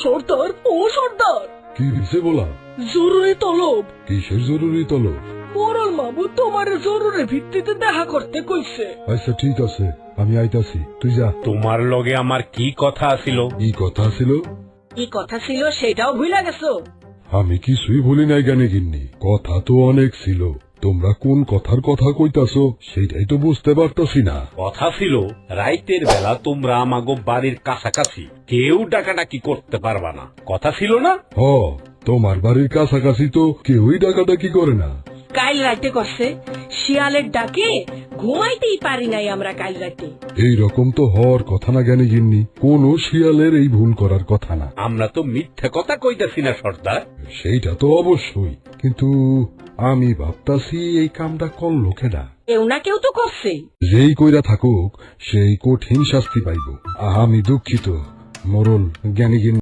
সর্দার, ও সর্দার, কি হয়েছে বলা? জরুরি তলব। কিসের জরুরি তলব? মোরল মামু তোমার জরুরি ভিত্তিতে দেখা করতে কইছে। আচ্ছা ঠিক আছে, আমি আইতাছি, তুই যা। তোমার লগে আমার কি কথা ছিল? কি কথা ছিল? কি কথা ছিল সেটাও ভুলে গেছো? আমি কিছুই ভুলি নাই জ্ঞানী গিন্নি, কথা তো অনেক ছিল। তোমরা কোন কথার কথা কইতাছো সেটাই তো বুঝতে পারতাছি না। কথা ছিল রাইতের বেলা তোমরা আমাগো বাড়ির কাছাকাছি কেউ ডাকাডাকি করতে পারবা না, কথা ছিল না? হ, তোমার বাড়ির কাছাকাছি তো কেউই ডাকাডাকি করে না। কাল রাতে করছে, শিয়ালের ডাকে ঘুমাইতেই পারি নাই আমরা কাল রাতে। এই রকম তো হওয়ার কথা না জ্ঞানী গিন্নি, কোন শিয়ালের এই ভুল করার কথা না। আমরা তো মিথ্যে কথা কইতাছি না সর্দার। সেইটা তো অবশ্যই, কিন্তু আমি ভাবতাছি এই কামটা করলো কেডা? কেউ না কেউ তো করছে। যেই কইরা থাকুক সেই কঠিন শাস্তি পাইব। আমি দুঃখিত মোরল জ্ঞানী গিন্নি।